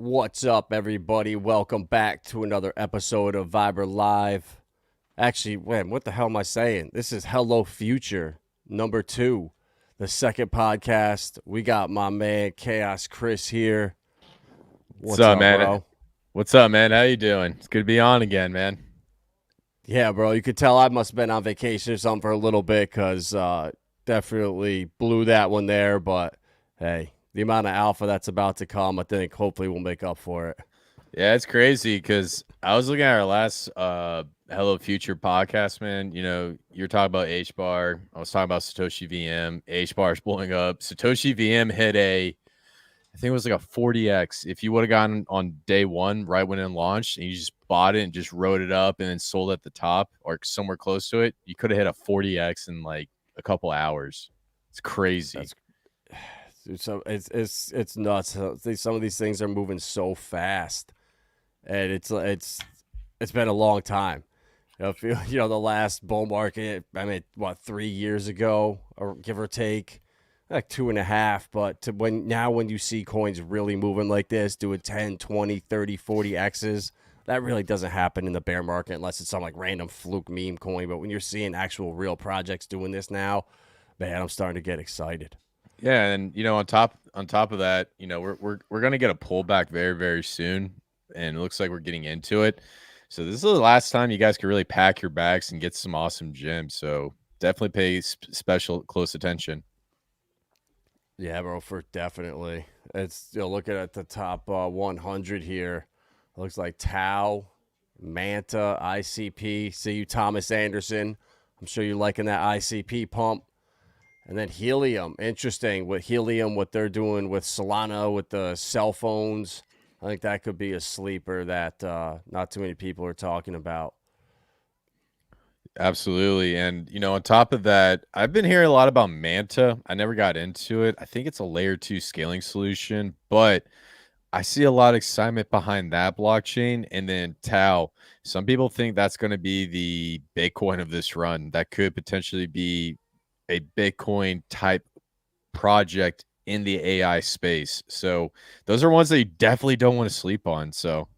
What's up, everybody? Welcome back to another episode of Viber Live. Actually, man, what the hell am I saying? This is Hello Future number 2, the second podcast. We got my man Khaos Kris here. What's up, man? bro? What's up, man? How you doing? It's good to be on again, man. Yeah, bro. You could tell I must have been on vacation or something for a little bit because definitely blew that one there. But hey, the amount of alpha that's about to come, I think hopefully we'll make up for it. Yeah, it's crazy because I was looking at our last Hello Future podcast, man. You know, you're talking about H bar. I was talking about Satoshi VM. H bar is blowing up. Satoshi VM hit I think it was like a 40x. If you would have gotten on day one, right when it launched, and you just bought it and just wrote it up and then sold at the top or somewhere close to it, you could have hit a 40x in like a couple hours. It's crazy. So it's nuts. Some of these things are moving so fast, and it's been a long time. The last bull market. I mean, what, 3 years ago, or give or take, like 2.5. But when you see coins really moving like this, doing 10, 20, 30, 40 X's, that really doesn't happen in the bear market unless it's some like random fluke meme coin. But when you're seeing actual real projects doing this now, man, I'm starting to get excited. Yeah, and on top of that, we're gonna get a pullback very, very soon, and it looks like we're getting into it. So this is the last time you guys can really pack your bags and get some awesome gems. So definitely pay special close attention. Yeah, bro, for definitely. It's looking at the top 100 here. Looks like Tau, Manta, ICP. See you, Thomas Anderson. I'm sure you're liking that ICP pump. And then Helium. Interesting with Helium, what they're doing with Solana, with the cell phones. I think that could be a sleeper that not too many people are talking about. Absolutely. And, on top of that, I've been hearing a lot about Manta. I never got into it. I think it's a layer 2 scaling solution, but I see a lot of excitement behind that blockchain. And then Tau. Some people think that's going to be the Bitcoin of this run. That could potentially be a Bitcoin type project in the AI space. So those are ones that you definitely don't want to sleep on. So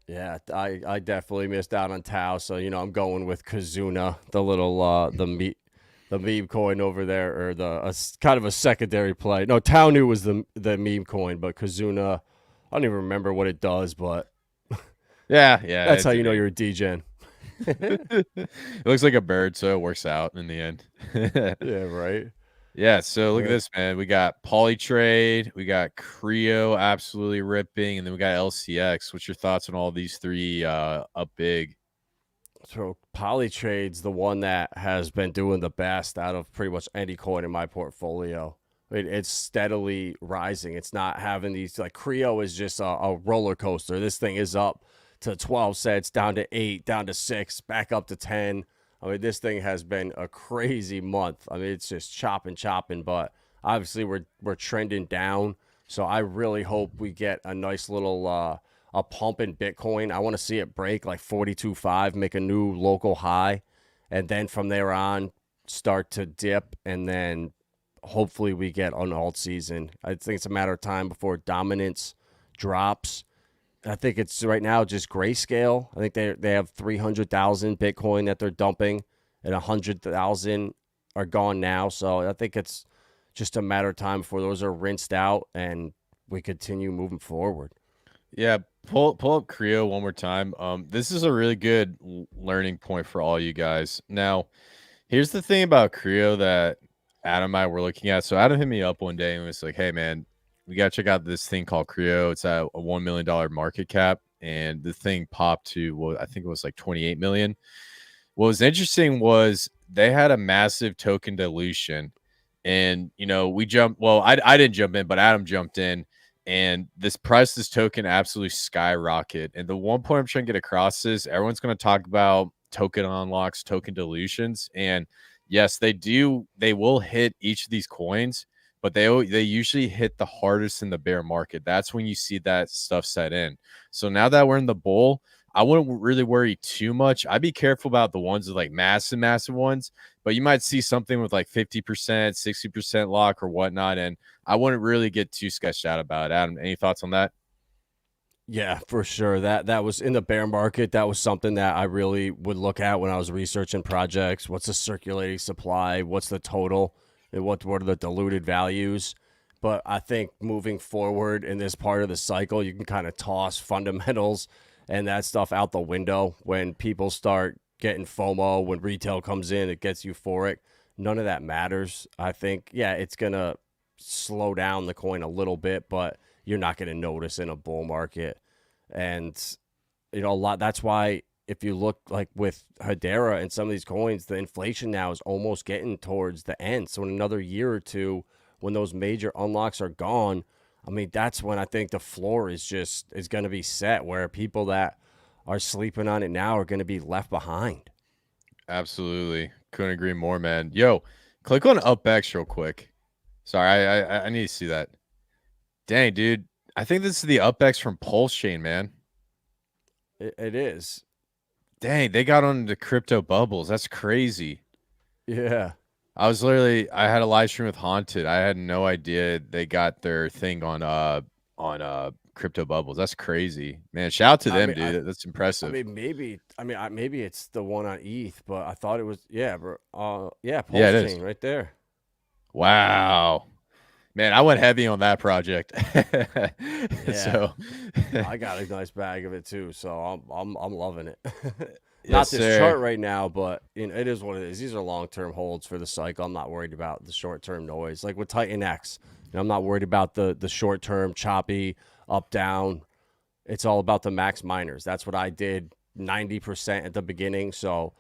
Yeah, I definitely missed out on Tau, so I'm going with Kazuna, the little the meme coin over there, or kind of a secondary play. No, Tau New was the meme coin, but Kazuna, I don't even remember what it does, but yeah, that's how you know you're a DGen. It looks like a bird, so it works out in the end. Yeah, right. Yeah, so look at this, man. We got Polytrade, we got Creo absolutely ripping, and then we got LCX. What's your thoughts on all these three up big? So Polytrade's the one that has been doing the best out of pretty much any coin in my portfolio. It's steadily rising. It's not having these, like, Creo is just a roller coaster. This thing is up to 12 cents, down to 8, down to 6, back up to 10. I mean, this thing has been a crazy month. I mean, it's just chopping, but obviously we're trending down. So I really hope we get a nice little a pump in Bitcoin. I want to see it break like 42.5, make a new local high, and then from there on start to dip, and then hopefully we get an alt season. I think it's a matter of time before dominance drops. I think it's right now just Grayscale. I think they have 300,000 Bitcoin that they're dumping, and 100,000 are gone now. So I think it's just a matter of time before those are rinsed out and we continue moving forward. Yeah, pull up Creo one more time. This is a really good learning point for all you guys. Now, here's the thing about Creo that Adam and I were looking at. So Adam hit me up one day and was like, "Hey, man, we got to check out this thing called Creo. It's at a $1 million market cap, and the thing popped to, well, I think it was like 28 million. What was interesting was they had a massive token dilution, and we jumped. Well, I didn't jump in, but Adam jumped in, and this token absolutely skyrocket. And the one point I'm trying to get across is everyone's going to talk about token unlocks, token dilutions, and yes, they do. They will hit each of these coins, but they usually hit the hardest in the bear market. That's when you see that stuff set in. So now that we're in the bull, I wouldn't really worry too much. I'd be careful about the ones with like massive ones, but you might see something with like 50%, 60% lock or whatnot. And I wouldn't really get too sketched out about it. Adam, any thoughts on that? Yeah, for sure. That was in the bear market. That was something that I really would look at when I was researching projects. What's the circulating supply? What's the total? And what are the diluted values? But I think moving forward in this part of the cycle, you can kind of toss fundamentals and that stuff out the window when people start getting FOMO, when retail comes in, it gets euphoric. None of that matters. I think, yeah, it's going to slow down the coin a little bit, but you're not going to notice in a bull market. And, a lot. That's why if you look like with Hedera and some of these coins, the inflation now is almost getting towards the end. So in another year or two, when those major unlocks are gone, I mean, that's when I think the floor is going to be set, where people that are sleeping on it now are going to be left behind. Absolutely. Couldn't agree more, man. Yo, click on UpX real quick. Sorry, I need to see that. Dang, dude. I think this is the UpX from Pulsechain, man. It is. Dang, they got on the crypto bubbles. That's crazy. Yeah. I had a live stream with Haunted. I had no idea they got their thing on crypto bubbles. That's crazy, man. Shout out to them, dude. That's impressive. Maybe it's the one on ETH, but I thought it was bro. Yeah, Pulsechain right there. Wow, man, I went heavy on that project. So I got a nice bag of it too, so I'm loving it. Yes, Not this chart right now, but it is what it is. These are long-term holds for the cycle. I'm not worried about the short-term noise. Like with titanX, I'm not worried about the short-term choppy up down. It's all about the max miners. That's what I did 90% at the beginning. So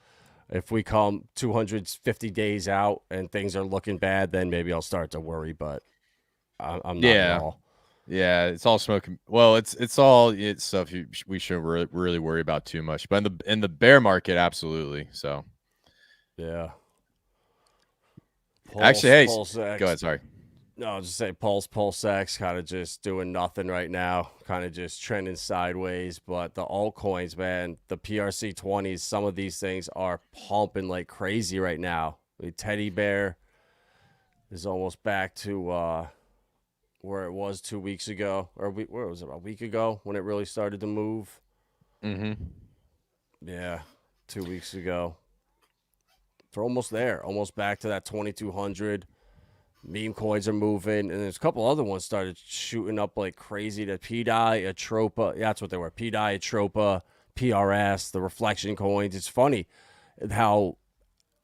if we come 250 days out and things are looking bad, then maybe I'll start to worry. But I'm not at all. Yeah, it's all smoking. Well, it's stuff we shouldn't really worry about too much. But in the bear market, absolutely. So yeah. Actually, hey, PulseX. go ahead. Sorry. No, I'll just say PulseX kind of just doing nothing right now, kind of just trending sideways. But the altcoins, man, the PRC20s, some of these things are pumping like crazy right now. Teddy Bear is almost back to where it was 2 weeks ago, or where was it, a week ago when it really started to move. Yeah, 2 weeks ago. They're almost there, almost back to that 2,200. Meme coins are moving, and there's a couple other ones started shooting up like crazy. The PDI, Atropa, yeah, that's what they were. PDI, Atropa, PRS, the reflection coins. It's funny how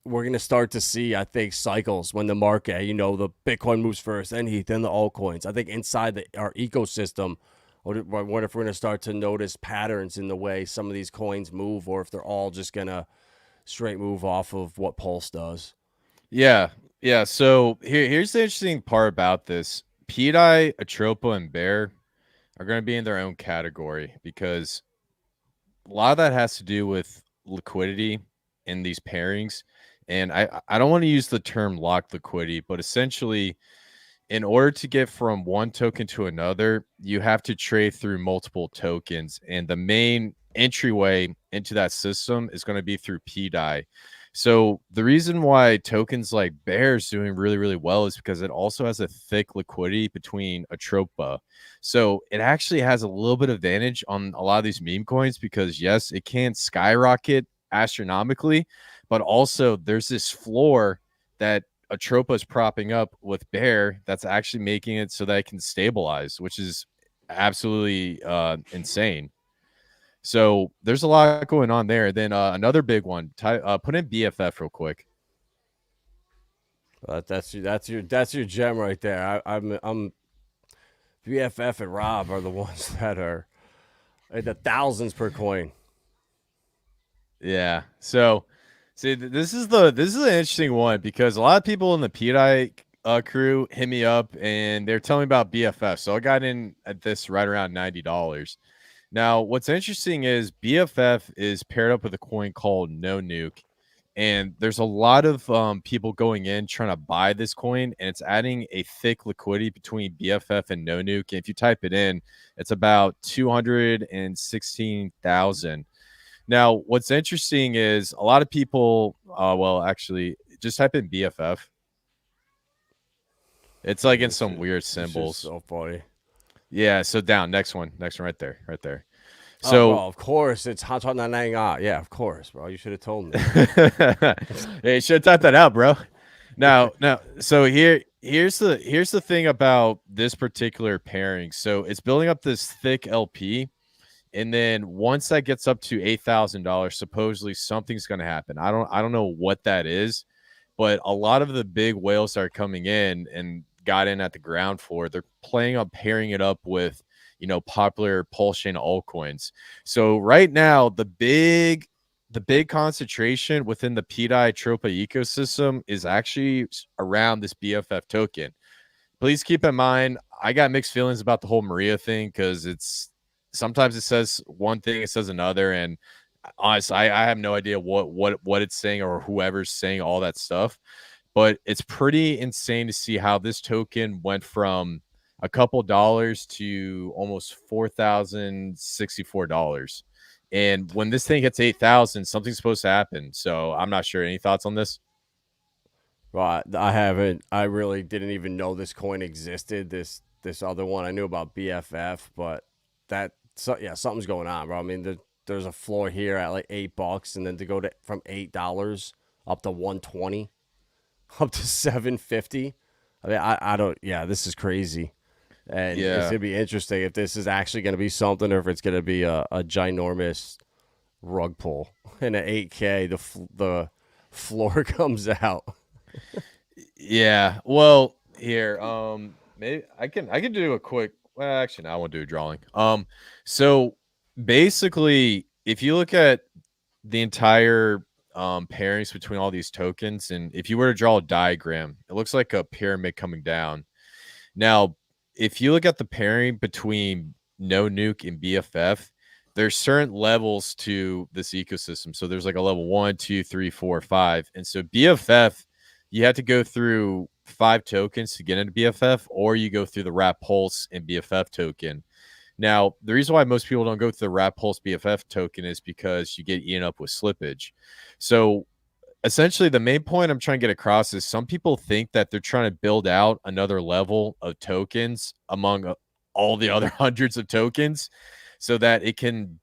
we're going to start to see, I think, cycles when the market, the Bitcoin moves first, then ETH, then the altcoins. I think inside our ecosystem, what if we're going to start to notice patterns in the way some of these coins move, or if they're all just going to straight move off of what Pulse does. Yeah. So here's the interesting part about this. PDI, Atropa, and Bear are going to be in their own category because a lot of that has to do with liquidity in these pairings. And I don't want to use the term locked liquidity, but essentially, in order to get from one token to another, you have to trade through multiple tokens. And the main entryway into that system is going to be through PDI. So the reason why tokens like Bear is doing really, really well is because it also has a thick liquidity between Atropa. So it actually has a little bit of advantage on a lot of these meme coins because, yes, it can skyrocket astronomically, but also there's this floor that Atropa is propping up with Bear that's actually making it so that it can stabilize, which is absolutely insane. So there's a lot going on there. Then another big one. Put in BFF real quick. That's your gem right there. I'm BFF and Rob are the ones that are at the thousands per coin. Yeah. So see, this is an interesting one because a lot of people in the PDI crew hit me up and they're telling me about BFF. So I got in at this right around $90. Now, what's interesting is BFF is paired up with a coin called No Nuke, and there's a lot of people going in trying to buy this coin, and it's adding a thick liquidity between BFF and No Nuke. And if you type it in, it's about 216,000. Now, what's interesting is a lot of people, well, actually, just type in BFF. It's like in some weird This is symbols. so funny. Yeah, so down, next one right there, right there. Oh, bro, So, of course it's Hot Yeah, of course, bro. You should have told me. hey, you should have typed that out, bro. Now, so here's the thing about this particular pairing. So it's building up this thick LP, and then once that gets up to $8,000, supposedly something's going to happen. I don't know what that is, but a lot of the big whales that are coming in and got in at the ground floor, they're planning on pairing it up with, popular Pulsechain altcoins. So right now, the big concentration within the PDI Tropa ecosystem is actually around this BFF token. Please keep in mind, I got mixed feelings about the whole Maria thing because it's sometimes it says one thing, it says another, and honestly, I have no idea what it's saying or whoever's saying all that stuff. But it's pretty insane to see how this token went from a couple dollars to almost $4,064. And when this thing hits 8,000, something's supposed to happen. So I'm not sure. Any thoughts on this? Well, I haven't. I really didn't even know this coin existed. This other one I knew about BFF, but yeah, something's going on, bro. I mean, there's a floor here at like $8, and then to go to from $8 up to 120, up to 750. I mean, I don't. Yeah, this is crazy, and it's Yeah. gonna be interesting if this is actually gonna be something, or if it's gonna be a ginormous rug pull and at 8K the floor comes out. Yeah. Well, here, maybe I can do a quick. Well, actually, no, I won't do a drawing. So basically, if you look at the entire pairings between all these tokens, and if you were to draw a diagram, it looks like a pyramid coming down. Now, if you look at the pairing between No Nuke and BFF, there's certain levels to this ecosystem. So there's like a level 1, 2, 3, 4, 5. And so BFF, you have to go through 5 tokens to get into BFF, or you go through the Wrap Pulse and BFF token. Now, the reason why most people don't go through the Wrap Pulse BFF token is because you get eaten up with slippage. So essentially, the main point I'm trying to get across is some people think that they're trying to build out another level of tokens among all the other hundreds of tokens so that it can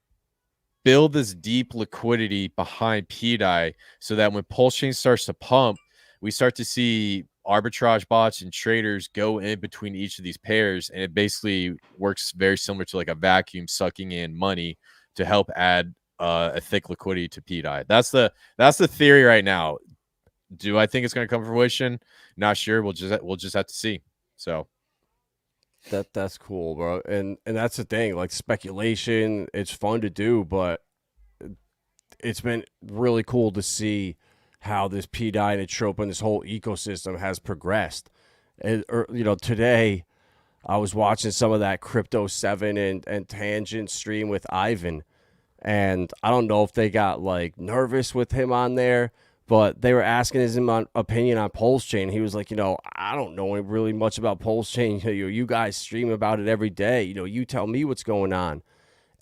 build this deep liquidity behind PDI so that when Pulsechain starts to pump, we start to see arbitrage bots and traders go in between each of these pairs, and it basically works very similar to like a vacuum sucking in money to help add a thick liquidity to PDI. That's the theory right now. Do I think it's going to come to fruition? Not sure. We'll just have to see. So That's cool, bro. And that's the thing, like speculation, it's fun to do, but it's been really cool to see how this PDI and Atropa and this whole ecosystem has progressed. Today I was watching some of that Crypto 7 and Tangent stream with Ivan, and I don't know if they got like nervous with him on there, but they were asking his opinion on Pulsechain. He was like, I don't know really much about Pulsechain. You guys stream about it every day. You tell me what's going on.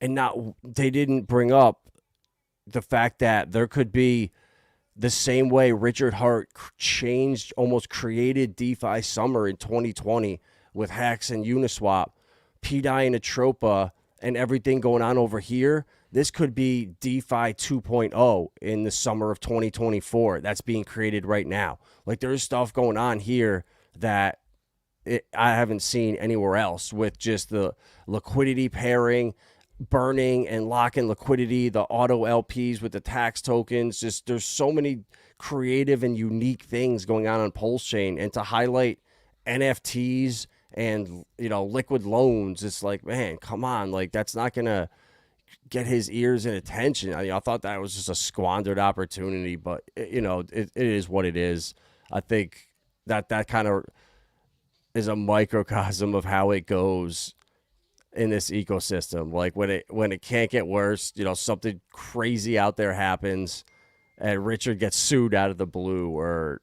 And now they didn't bring up the fact that there could be the same way Richard Heart changed, almost created DeFi summer in 2020 with Hex and Uniswap, PDI and Atropa, and everything going on over here. This could be DeFi 2.0 in the summer of 2024 that's being created right now. Like there's stuff going on here that I haven't seen anywhere else with just the liquidity pairing, burning and locking liquidity, the auto LPs with the tax tokens. Just there's so many creative and unique things going on Pulsechain, and to highlight NFTs and liquid loans, it's like, man, come on, like that's not gonna get his ears and attention. I thought that was just a squandered opportunity, but it is what it is. I think that kind of is a microcosm of how it goes in this ecosystem. Like when it can't get worse, something crazy out there happens and Richard gets sued out of the blue, or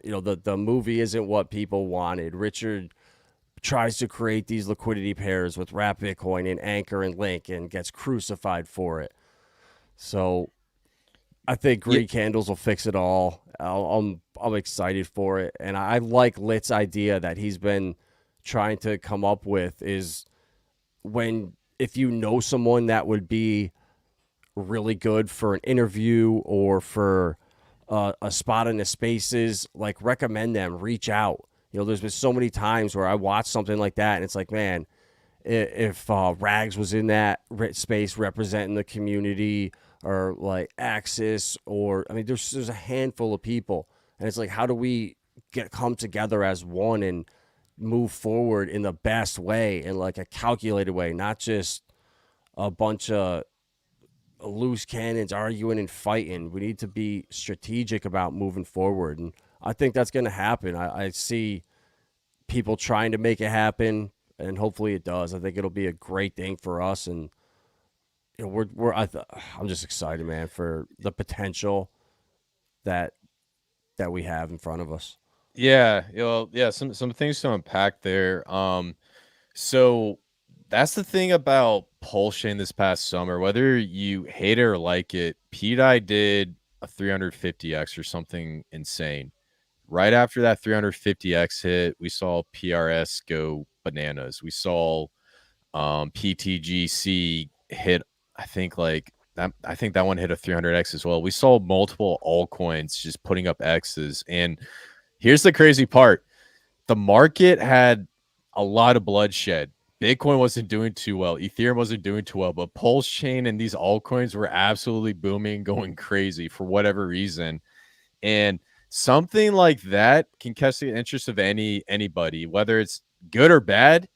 the movie isn't what people wanted. Richard tries to create these liquidity pairs with Wrap Bitcoin and Anchor and Link and gets crucified for it. So I think Yeah, green candles will fix it all. I'm excited for it, and I like Lit's idea that he's been trying to come up with is when if you know someone that would be really good for an interview or for a spot in the spaces, like recommend them, reach out. There's been so many times where I watch something like that, and it's like, man, if Rags was in that space representing the community, or like Axis, or I mean, there's a handful of people, and it's like, how do we come together as one and move forward in the best way, in like a calculated way, not just a bunch of loose cannons arguing and fighting. We need to be strategic about moving forward, and I think that's going to happen. I see people trying to make it happen, and hopefully it does. I think it'll be a great thing for us, and I'm just excited, man, for the potential that we have in front of us. yeah, yeah. Some things to unpack there. So that's the thing about Pulsechain this past summer. Whether you hate it or like it, PewDie did a 350x or something insane. Right after that 350x hit, we saw PRS go bananas. We saw PTGC hit. I think like that. I think that one hit a 300x as well. We saw multiple altcoins just putting up X's. And here's the crazy part: the market had a lot of bloodshed. Bitcoin wasn't doing too well. Ethereum wasn't doing too well, but Pulsechain and these altcoins were absolutely booming, going crazy for whatever reason. And something like that can catch the interest of anybody, whether it's good or bad.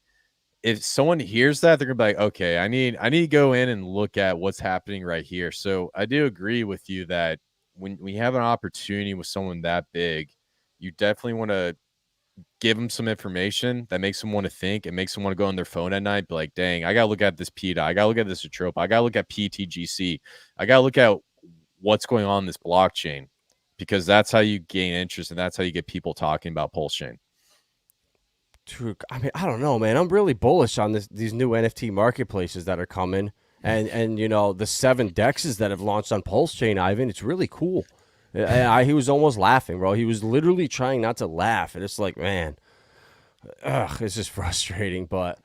If someone hears that, they're gonna be like, okay, I need to go in and look at what's happening right here. So I do agree with you that when we have an opportunity with someone that big, you definitely want to give them some information that makes them want to think and makes them want to go on their phone at night, be like, dang, I gotta look at this PETA, I gotta look at this atropa, I gotta look at PTGC, I gotta look at what's going on in this blockchain, because that's how you gain interest and that's how you get people talking about Pulsechain. I mean, I don't know, man. I'm really bullish on these new NFT marketplaces that are coming, and the 7 dexes that have launched on Pulsechain, Ivan. It's really cool. He was almost laughing, bro. He was literally trying not to laugh, and it's like, man, it's just frustrating, but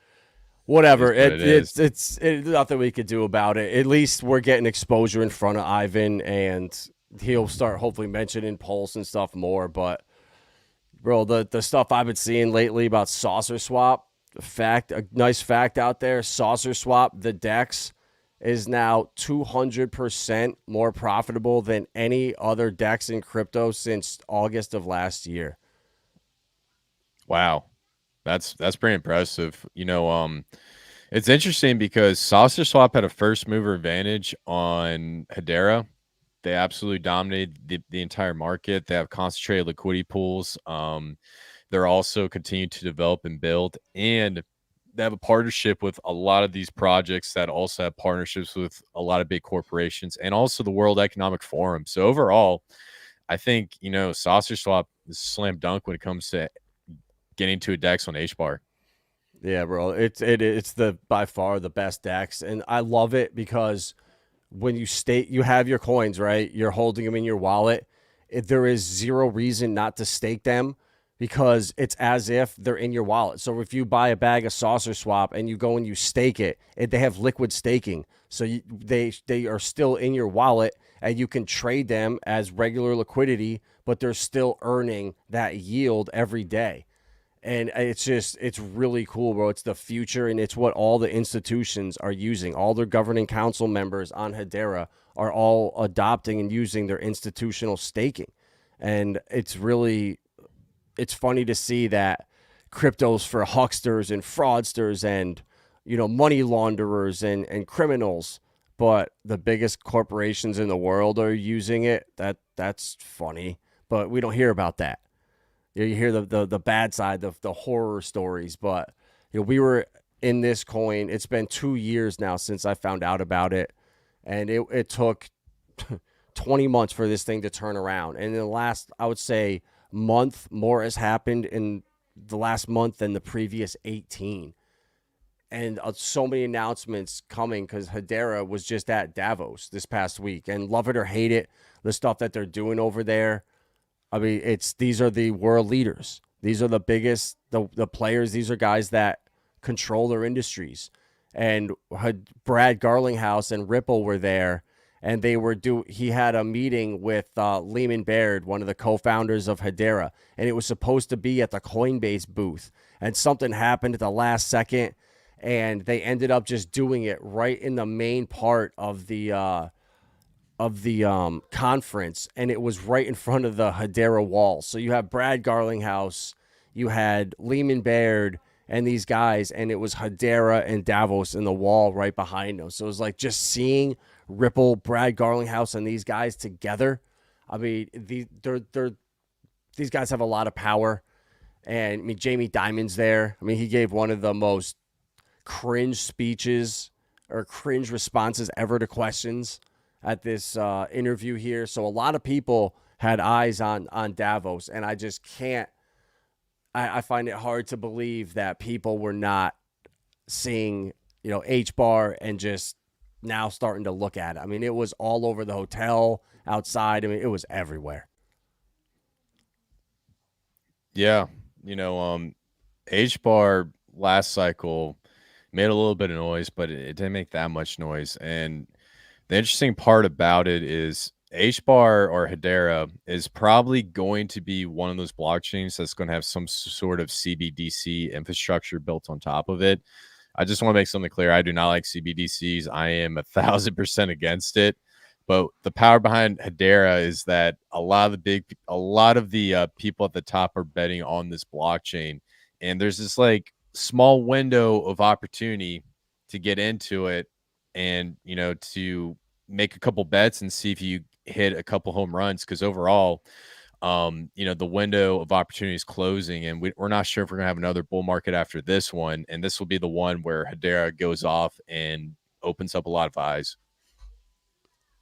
whatever. It's nothing we could do about it. At least we're getting exposure in front of Ivan, and he'll start hopefully mentioning Pulse and stuff more. But bro, the stuff I've been seeing lately about Saucer Swap, a nice fact out there: Saucer Swap, the DEX, is now 200% more profitable than any other DEX in crypto since August of last year. Wow. That's pretty impressive. It's interesting because Saucer Swap had a first mover advantage on Hedera. They absolutely dominated the entire market. They have concentrated liquidity pools. They're also continuing to develop and build, and they have a partnership with a lot of these projects that also have partnerships with a lot of big corporations and also the World Economic Forum. So overall, I think, Saucer Swap is a slam dunk when it comes to getting to a DEX on HBAR. Yeah, bro. It's the by far the best DEX, and I love it because when you have your coins, right? You're holding them in your wallet. There is zero reason not to stake them because it's as if they're in your wallet. So if you buy a bag of Saucer Swap and you go and you stake it, they have liquid staking. So they are still in your wallet, and you can trade them as regular liquidity, but they're still earning that yield every day. And it's really cool, bro. It's the future, and it's what all the institutions are using. All their governing council members on Hedera are all adopting and using their institutional staking. And it's funny to see that crypto's for hucksters and fraudsters and, money launderers and criminals, but the biggest corporations in the world are using it. That's funny, but we don't hear about that. You hear the bad side, the horror stories, but we were in this coin. It's been 2 years now since I found out about it, and it took 20 months for this thing to turn around. And in the last, I would say, month, more has happened in the last month than the previous 18. and so many announcements coming because Hedera was just at Davos this past week. And love it or hate it, the stuff that they're doing over there. I mean, these are the world leaders. These are the biggest, the players. These are guys that control their industries. And Brad Garlinghouse and Ripple were there, and he had a meeting with Lehman Baird, one of the co-founders of Hedera, and it was supposed to be at the Coinbase booth, and something happened at the last second, and they ended up just doing it right in the main part of the conference, and it was right in front of the Hedera wall. So you have Brad Garlinghouse, you had Lehman Baird, and these guys, and it was Hedera and Davos in the wall right behind them. So it was like just seeing Ripple, Brad Garlinghouse, and these guys together. I mean, these guys have a lot of power, and I mean Jamie Dimon's there. I mean, he gave one of the most cringe speeches or cringe responses ever to questions at this interview here. So a lot of people had eyes on Davos, and I just can't. I find it hard to believe that people were not seeing, H-bar and just now starting to look at it. I mean, it was all over the hotel, outside. I mean, it was everywhere. Yeah. H-bar last cycle made a little bit of noise, but it didn't make that much noise. And the interesting part about it is H-bar or Hedera is probably going to be one of those blockchains that's going to have some sort of CBDC infrastructure built on top of it. I just want to make something clear. I do not like CBDCs. I am 1,000% against it. But the power behind Hedera is that a lot of the people at the top are betting on this blockchain, and there's this like small window of opportunity to get into it, and to make a couple bets and see if you hit a couple home runs. Because overall, the window of opportunity is closing, and we're not sure if we're gonna have another bull market after this one, and this will be the one where Hedera goes off and opens up a lot of eyes.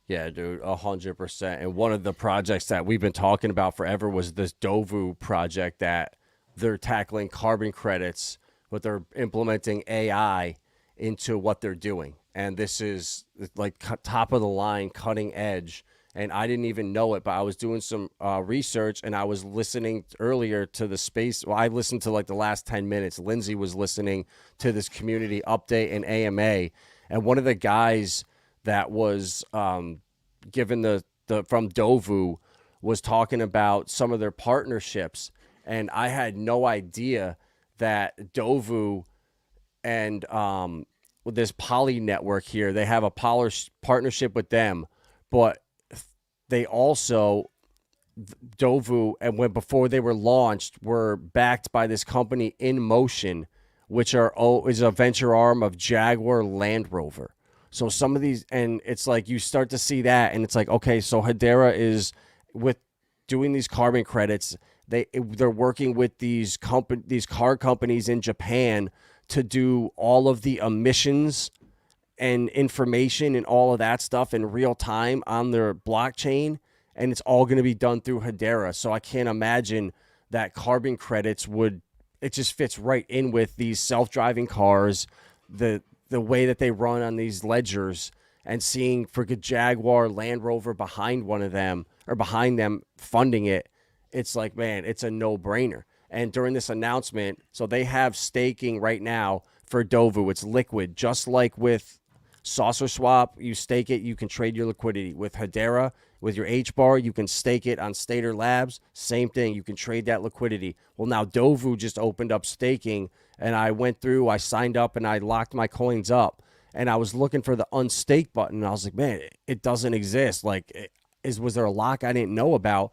Yeah, dude, 100%. And one of the projects that we've been talking about forever was this Dovu project that they're tackling carbon credits, but they're implementing AI into what they're doing. And this is like top of the line, cutting edge. And I didn't even know it, but I was doing some research, and I was listening earlier to the space. Well, I listened to like the last 10 minutes. Lindsay was listening to this community update and AMA. And one of the guys that was given the from Dovu was talking about some of their partnerships, and I had no idea that Dovu and with this Poly network here, they have a partnership with them, but they also Dovu, and before they were launched, were backed by this company In Motion, which is a venture arm of Jaguar Land Rover. So some of these, and it's like you start to see that, and it's like, okay, so Hedera is with doing these carbon credits. They're working with these car companies in Japan to do all of the emissions and information and all of that stuff in real time on their blockchain, and it's all going to be done through Hedera. So I can't imagine that carbon credits it just fits right in with these self-driving cars, the way that they run on these ledgers, and seeing for Jaguar Land Rover behind one of them or behind them funding it. It's like, man, it's a no-brainer. And during this announcement, so they have staking right now for Dovu. It's liquid, just like with Saucer Swap. You stake it, you can trade your liquidity. With Hedera, with your H-bar, you can stake it on Stater Labs. Same thing, you can trade that liquidity. Well, now Dovu just opened up staking, and I went through, I signed up, and I locked my coins up. And I was looking for the unstake button, and I was like, man, it doesn't exist. Like, was there a lock I didn't know about?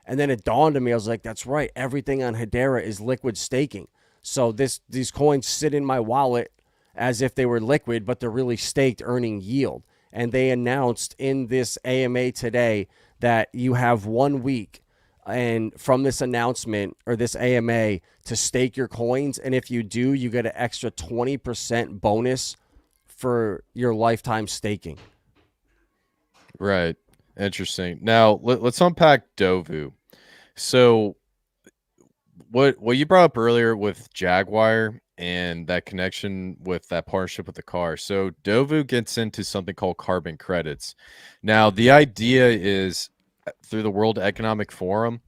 And then it dawned on me, I was like, that's right, everything on Hedera is liquid staking. So these coins sit in my wallet as if they were liquid, but they're really staked, earning yield. And they announced in this AMA today that you have 1 week and from this announcement or this AMA to stake your coins. And if you do, you get an extra 20% bonus for your lifetime staking. Right. Interesting. Now let's unpack Dovu. So what you brought up earlier with Jaguar and that connection with that partnership with the car. So Dovu gets into something called carbon credits. Now, the idea is through the World Economic Forum,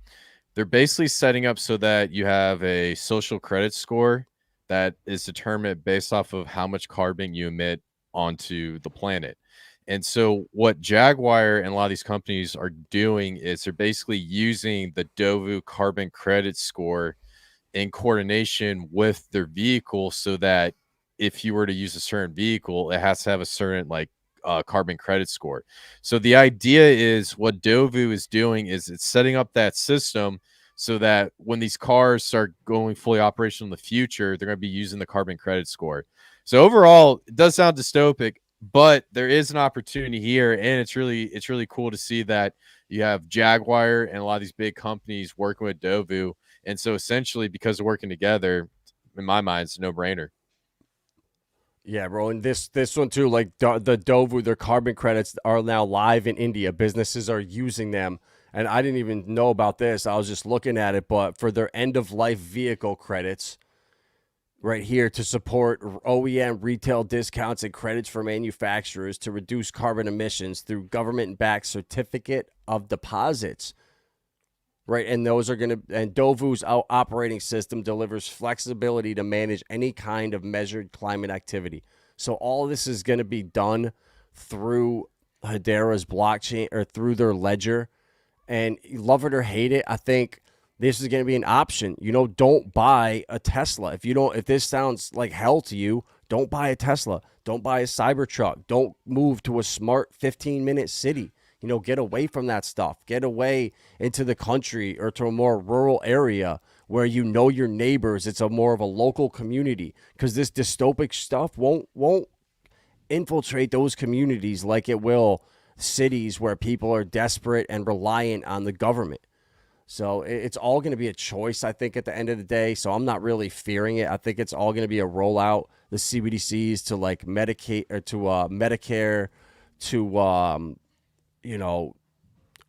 they're basically setting up so that you have a social credit score that is determined based off of how much carbon you emit onto the planet. And so what Jaguar and a lot of these companies are doing is they're basically using the Dovu carbon credit score in coordination with their vehicle so that if you were to use a certain vehicle, it has to have a certain carbon credit score. So the idea is what Dovu is doing is it's setting up that system so that when these cars start going fully operational in the future, they're going to be using the carbon credit score. So overall, it does sound dystopic, but there is an opportunity here, and it's really cool to see that you have Jaguar and a lot of these big companies working with Dovu. And so essentially, because they're working together, in my mind, it's a no-brainer. Yeah, bro, and this one too, like the Dovu, their carbon credits are now live in India. Businesses are using them, and I didn't even know about this. I was just looking at it, but for their end of life vehicle credits, right here to support OEM retail discounts and credits for manufacturers to reduce carbon emissions through government-backed certificate of deposits. Right, and those are going to, and Dovu's operating system delivers flexibility to manage any kind of measured climate activity. So all of this is going to be done through Hedera's blockchain or through their ledger. And love it or hate it, I think this is going to be an option. Don't buy a Tesla. If this sounds like hell to you, don't buy a Tesla. Don't buy a Cybertruck. Don't move to a smart 15-minute city. Get away from that stuff. Get away into the country or to a more rural area where your neighbors. It's a more of a local community, because this dystopic stuff won't infiltrate those communities like it will cities where people are desperate and reliant on the government. So it's all going to be a choice, I think, at the end of the day. So I'm not really fearing it. I think it's all going to be a rollout. The CBDCs to like Medicaid or to Medicare, to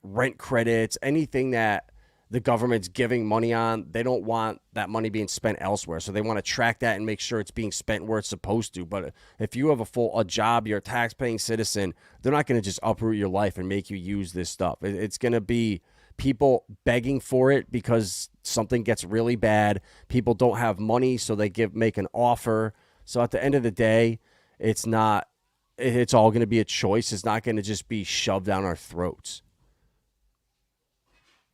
rent credits, anything that the government's giving money on. They don't want that money being spent elsewhere. So they want to track that and make sure it's being spent where it's supposed to. But if you have a job, you're a tax-paying citizen, they're not going to just uproot your life and make you use this stuff. It's going to be people begging for it because something gets really bad. People don't have money, so they make an offer. So at the end of the day, it's all going to be a choice. It's not going to just be shoved down our throats.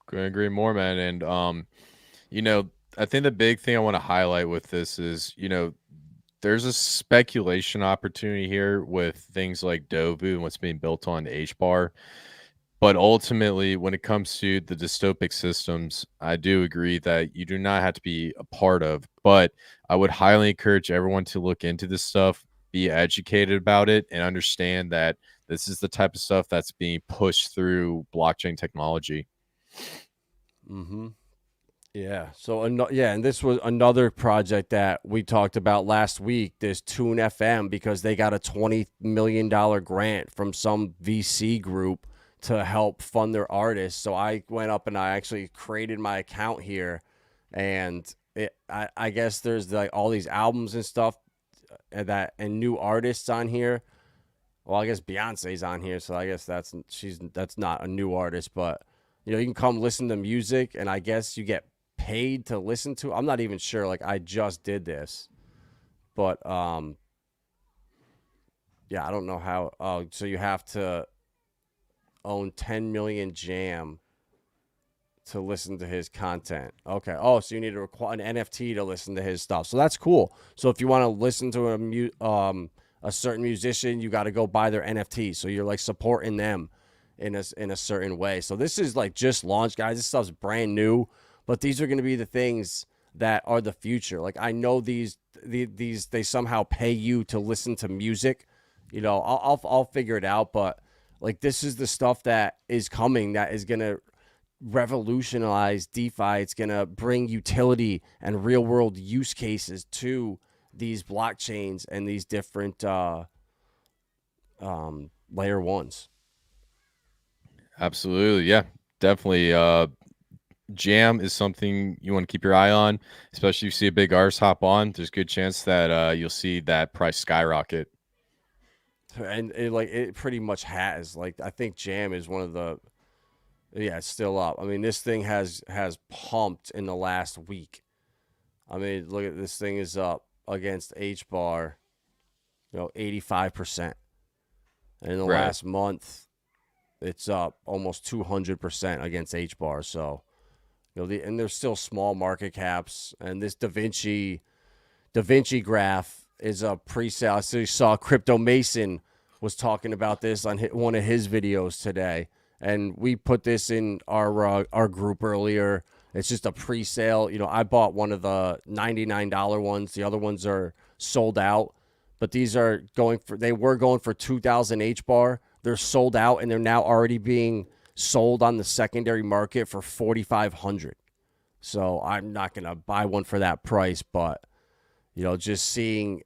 Couldn't agree more, man. And I think the big thing I want to highlight with this is, there's a speculation opportunity here with things like Dovu and what's being built on HBAR. But ultimately, when it comes to the dystopic systems, I do agree that you do not have to be a part of. But I would highly encourage everyone to look into this stuff, be educated about it, and understand that this is the type of stuff that's being pushed through blockchain technology. Mm-hmm. Yeah. So, and this was another project that we talked about last week. This Tune FM, because they got a $20 million grant from some VC group to help fund their artists. So I went up and I actually created my account here, and I guess there's like all these albums and stuff and new artists on here. Well, I guess Beyonce's on here, so I guess that's not a new artist, but you can come listen to music, and I guess you get paid to listen to. I'm not even sure. Like, I just did this, but yeah, I don't know how. Oh, so you have to own 10 million Jam to listen to his content. Okay. Oh, so you need an NFT to listen to his stuff. So that's cool. So if you want to listen to a certain musician, you got to go buy their NFT. So you're like supporting them in a certain way. So this is like just launched, guys. This stuff's brand new, but these are going to be the things that are the future. Like, I know these they somehow pay you to listen to music. I'll figure it out, but like, this is the stuff that is coming, that is going to revolutionize DeFi. It's going to bring utility and real world use cases to these blockchains and these different layer ones. Absolutely. Yeah, definitely. Jam is something you want to keep your eye on, especially if you see a big arse hop on. There's a good chance that you'll see that price skyrocket. And it pretty much has. Like, I think Jam is one of the, yeah, it's still up. I mean, this thing has pumped in the last week. I mean, look at this thing is up against H bar, 85%. And in the Right. last month, it's up almost 200% against H bar. So, and there's still small market caps. And this Da Vinci graph is a pre-sale. So you saw Crypto Mason was talking about this on one of his videos today, and we put this in our group earlier. It's just a pre-sale. I bought one of the $99 ones. The other ones are sold out, but these are they were going for 2,000 H bar. They're sold out, and they're now already being sold on the secondary market for 4,500. So I'm not gonna buy one for that price, but just seeing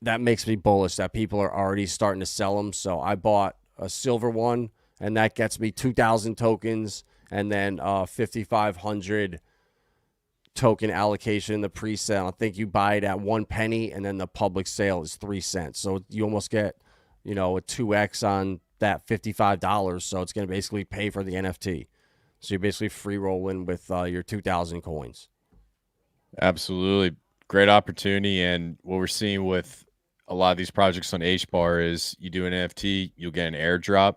that makes me bullish that people are already starting to sell them. So I bought a silver one, and that gets me 2,000 tokens, and then 5,500 token allocation in the pre-sale. I think you buy it at 1 penny, and then the public sale is 3 cents. So you almost get, a 2x on that $55. So it's going to basically pay for the NFT. So you're basically free rolling with your 2,000 coins. Absolutely. Great opportunity. And what we're seeing with a lot of these projects on HBAR is you do an NFT, you'll get an airdrop.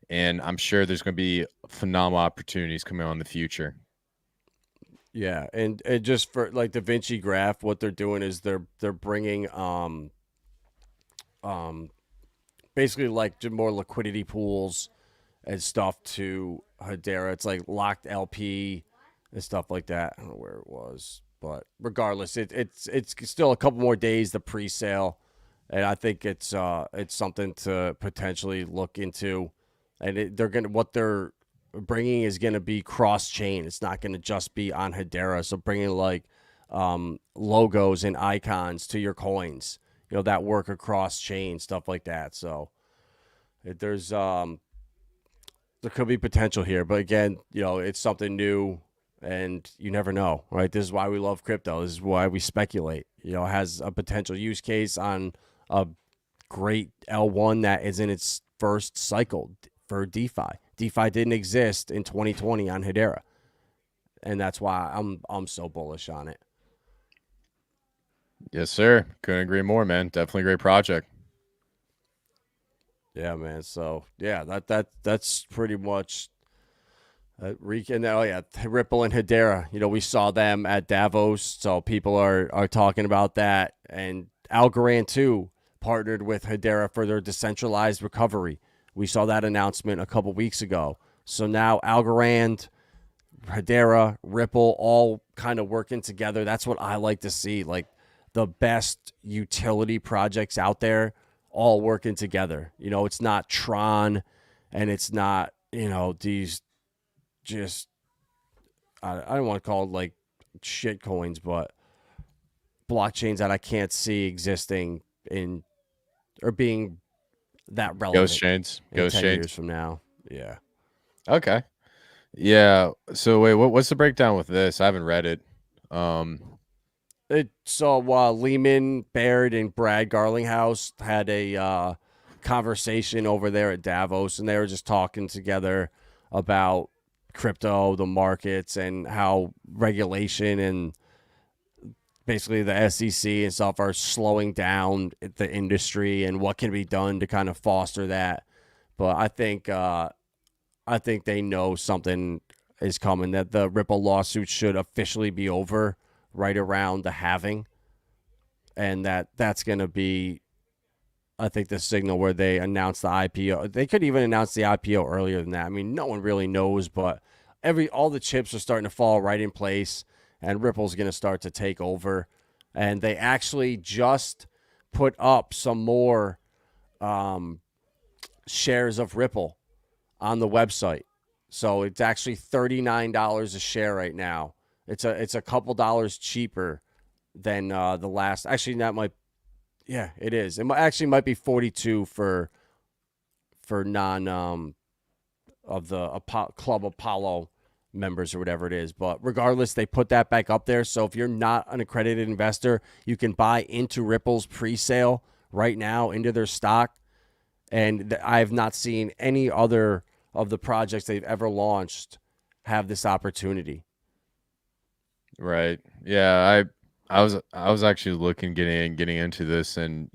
And I'm sure there's going to be phenomenal opportunities coming on in the future. Yeah, and just for like Da Vinci Graph, what they're doing is they're bringing basically like more liquidity pools and stuff to Hedera. It's like locked LP and stuff like that. I don't know where it was, but regardless, it's still a couple more days the pre-sale, and I think it's something to potentially look into. And what they're bringing is gonna be cross-chain. It's not gonna just be on Hedera. So bringing like logos and icons to your coins, that work across chain, stuff like that. So there's there could be potential here, but again, it's something new, and you never know, right? This is why we love crypto. This is why we speculate. It has a potential use case on a great L1 that is in its first cycle for DeFi. DeFi didn't exist in 2020 on Hedera, and that's why I'm so bullish on it. Yes, sir. Couldn't agree more, man. Definitely a great project. Yeah, man. So yeah, that's pretty much and oh yeah, Ripple and Hedera. We saw them at Davos, so people are talking about that. And Algorand too partnered with Hedera for their decentralized recovery. We saw that announcement a couple weeks ago. So now Algorand, Hedera, Ripple, all kind of working together. That's what I like to see. Like the best utility projects out there all working together. It's not Tron, and it's not, these just, I don't want to call it like shit coins, but blockchains that I can't see existing in or being that relevant in Ghost 10 chains. years from now. Yeah. Okay. Yeah. So wait, what's the breakdown with this? I haven't read it. So Lehman, Baird, and Brad Garlinghouse had a conversation over there at Davos, and they were just talking together about crypto, the markets, and how regulation and basically the SEC and stuff are slowing down the industry and what can be done to kind of foster that. But I think they know something is coming, that the Ripple lawsuit should officially be over right around the halving, and that's going to be, I think, the signal where they announce the IPO. They could even announce the IPO earlier than that. I mean, no one really knows, but all the chips are starting to fall right in place, and Ripple's going to start to take over. And they actually just put up some more shares of Ripple on the website. So it's actually $39 a share right now. It's a couple dollars cheaper than the last. Actually, that might. Yeah, it is. It might be 42 for non of the Club Apollo members or whatever it is. But regardless, they put that back up there. So if you're not an accredited investor, you can buy into Ripple's pre-sale right now into their stock. And I have not seen any other of the projects they've ever launched have this opportunity. Right. Yeah. I was actually getting into this, and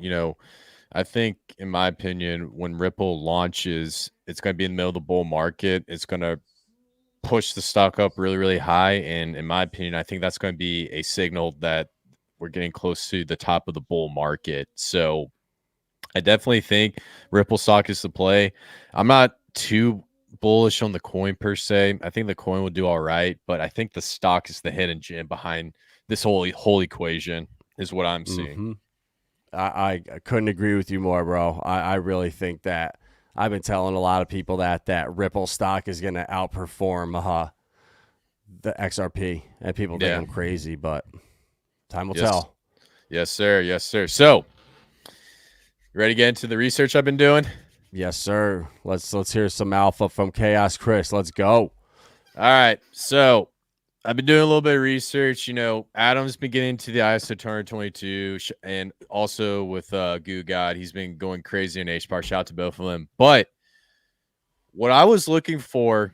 I think, in my opinion, when Ripple launches, it's going to be in the middle of the bull market. It's going to push the stock up really, really high. And in my opinion, I think that's going to be a signal that we're getting close to the top of the bull market. So I definitely think Ripple stock is the play. I'm not too bullish on the coin per se. I think the coin will do all right, but I think the stock is the hidden gem behind this whole equation, is what I'm seeing. Mm-hmm. I couldn't agree with you more, bro. I really think that I've been telling a lot of people that Ripple stock is going to outperform the XRP, and people think I'm crazy, but time will tell. Yes, sir. Yes, sir. So, you ready to get into the research I've been doing? Yes, sir. Let's hear some alpha from Khaos Kris. Let's go. All right. So, I've been doing a little bit of research. Adam's been getting into the ISO 222, and also with Goo God, he's been going crazy in HBAR. Shout out to both of them. But what I was looking for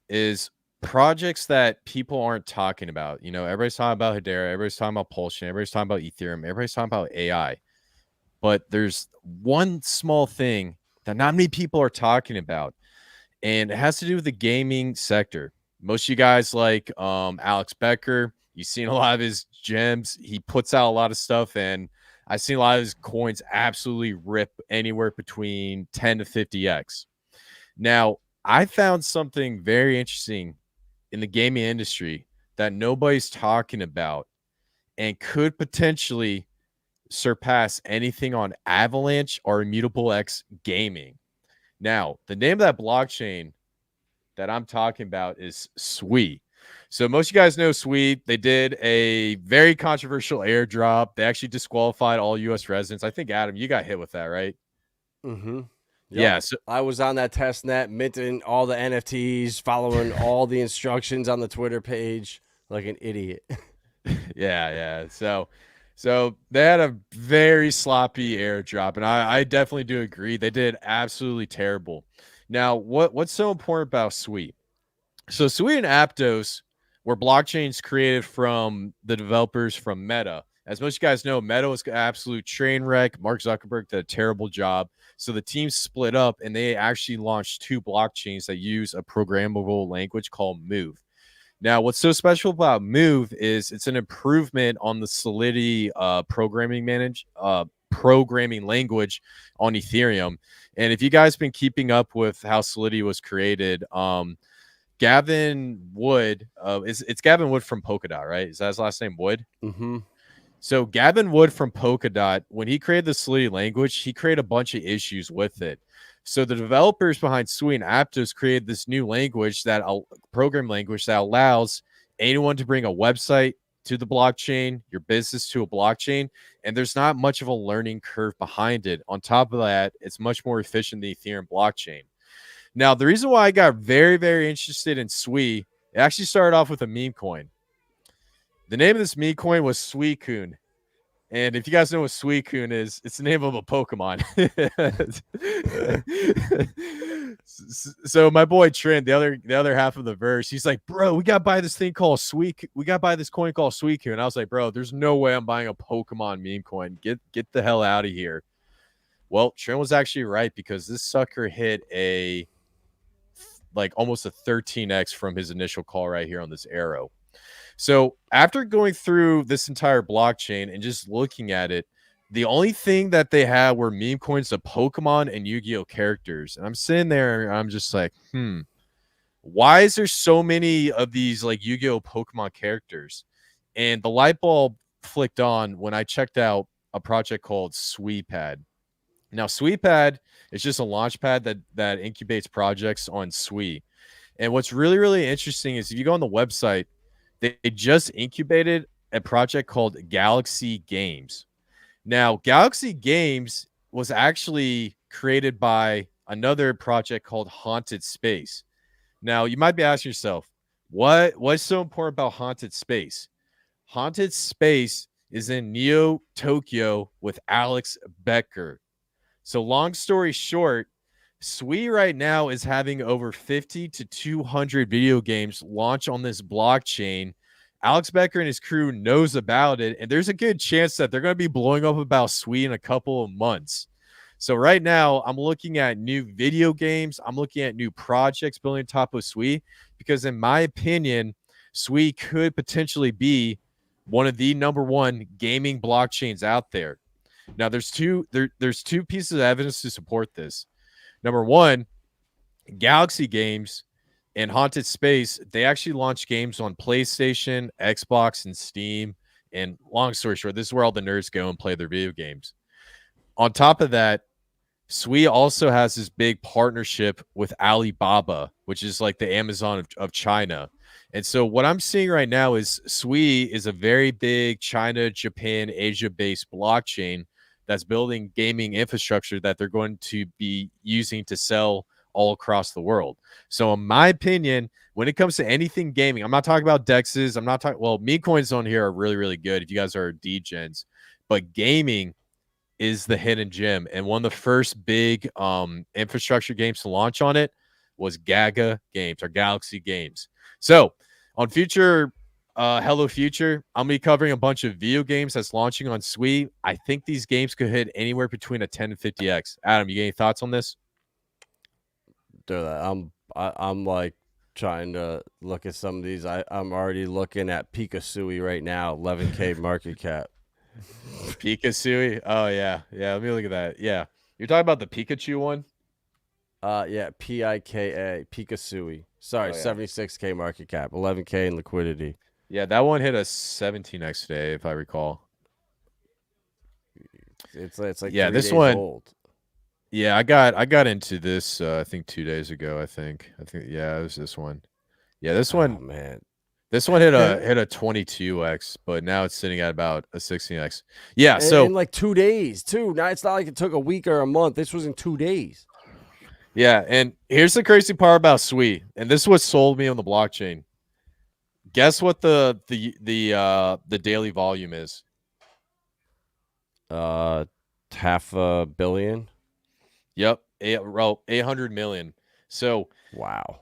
is projects that people aren't talking about. Everybody's talking about Hedera, everybody's talking about Pulsechain, everybody's talking about Ethereum, everybody's talking about AI. But there's one small thing that not many people are talking about, and it has to do with the gaming sector. Most of you guys like Alex Becker. You've seen a lot of his gems. He puts out a lot of stuff, and I've seen a lot of his coins absolutely rip anywhere between 10 to 50x. Now, I found something very interesting in the gaming industry that nobody's talking about and could potentially surpass anything on Avalanche or Immutable X Gaming. Now, the name of that blockchain that I'm talking about is SWI. So most of you guys know SWI. They did a very controversial airdrop. They actually disqualified all U.S. residents. I think, Adam, you got hit with that, right? Mm-hmm. Yep. Yeah. So I was on that test net, minting all the NFTs, following all the instructions on the Twitter page like an idiot. yeah. So they had a very sloppy airdrop, and I definitely do agree. They did absolutely terrible. Now, what's so important about SWI? So SWI and Aptos were blockchains created from the developers from Meta. As most of you guys know, Meta was an absolute train wreck. Mark Zuckerberg did a terrible job. So the team split up, and they actually launched two blockchains that use a programmable language called Move. Now, what's so special about Move is it's an improvement on the Solidity programming language on Ethereum. And if you guys been keeping up with how Solidity was created, Gavin Wood, it's Gavin Wood from Polkadot, right? Is that his last name, Wood? Mm-hmm. So Gavin Wood from Polkadot, when he created the Solidity language, he created a bunch of issues with it. So the developers behind SWI and Aptos created this new language, that program language that allows anyone to bring a website to the blockchain, your business to a blockchain, and there's not much of a learning curve behind it. On top of that, it's much more efficient than the Ethereum blockchain. Now, the reason why I got very, very interested in SWI, it actually started off with a meme coin. The name of this meme coin was Suicune. And if you guys know what Suicune is, it's the name of a Pokemon. So my boy Trent, the other half of the verse, he's like, bro, we gotta buy this thing called we gotta buy this coin called Suicune. And I was like, bro, there's no way I'm buying a Pokemon meme coin. Get the hell out of here. Well, Trent was actually right, because this sucker hit almost a 13x from his initial call right here on this arrow. So after going through this entire blockchain and just looking at it, the only thing that they had were meme coins of Pokemon and Yu-Gi-Oh characters. And I'm sitting there and I'm just like, why is there so many of these like Yu-Gi-Oh Pokemon characters? And the light bulb flicked on when I checked out a project called SWIPad. Now, SWIPad is just a launch pad that incubates projects on SWI. And what's really, really interesting is if you go on the website, they just incubated a project called Galaxy Games. Now, Galaxy Games was actually created by another project called Haunted Space. Now, you might be asking yourself, What's so important about Haunted Space? Haunted Space is in Neo Tokyo with Alex Becker. So long story short, Sui right now is having over 50 to 200 video games launch on this blockchain. Alex Becker and his crew knows about it, and there's a good chance that they're going to be blowing up about Sui in a couple of months. So right now, I'm looking at new video games. I'm looking at new projects building on top of Sui because, in my opinion, Sui could potentially be one of the number one gaming blockchains out there. Now, there's two pieces of evidence to support this. Number one, Galaxy Games and Haunted Space, they actually launch games on PlayStation, Xbox, and Steam. And long story short, this is where all the nerds go and play their video games. On top of that, Sui also has this big partnership with Alibaba, which is like the Amazon of China. And so what I'm seeing right now is Sui is a very big China, Japan, Asia-based blockchain that's building gaming infrastructure that they're going to be using to sell all across the world. So in my opinion, when it comes to anything gaming, I'm not talking about DEXs. I'm not talking, well, meme coins on here are really, really good if you guys are degens, but gaming is the hidden gem. And one of the first big infrastructure games to launch on it was Gaga Games or Galaxy Games. So on future Hello Future, I'm gonna be covering a bunch of video games that's launching on Sui. I think these games could hit anywhere between a 10 and 50x. Adam, you get any thoughts on this? Dude, I'm like trying to look at some of these. I'm already looking at Pikachu right now, 11K market cap. Pikachu. Oh yeah. Let me look at that. Yeah. You're talking about the Pikachu one? Yeah, PIKA, Pikachu. Sorry, 76K market cap, 11K in liquidity. Yeah, that one hit a 17x today, if I recall. It's like 3 this days one old. Yeah, I got into this I think 2 days ago, I think yeah, it was this one. Yeah, this one, oh, man. This one hit a 22x, but now it's sitting at about a 16x. Yeah, so in like 2 days too. Now it's not like it took a week or a month. This was in 2 days. Yeah, and here's the crazy part about Sui, and this is what sold me on the blockchain. Guess what the daily volume is? Half a billion. Yep, 800 million. So wow.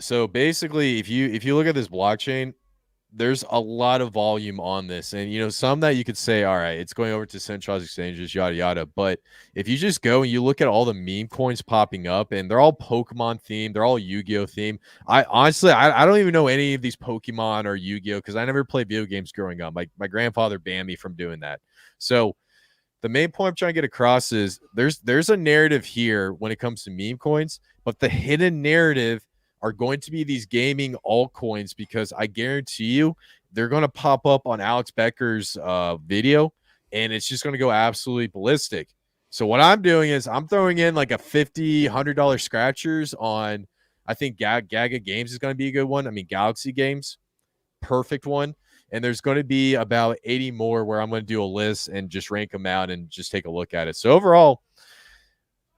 So basically, if you look at this blockchain, there's a lot of volume on this, and some that you could say, all right, it's going over to centralized exchanges, yada yada. But if you just go and you look at all the meme coins popping up, and they're all Pokemon themed, they're all Yu-Gi-Oh themed. I honestly, I don't even know any of these Pokemon or Yu-Gi-Oh because I never played video games growing up. My grandfather banned me from doing that. So the main point I'm trying to get across is there's a narrative here when it comes to meme coins, but the hidden narrative are going to be these gaming altcoins because I guarantee you they're going to pop up on Alex Becker's video and it's just going to go absolutely ballistic. So what I'm doing is I'm throwing in like a $50, $100 scratchers on, I think Gaga Games is going to be a good one. I mean, Galaxy Games, perfect one. And there's going to be about 80 more where I'm going to do a list and just rank them out and just take a look at it. So overall,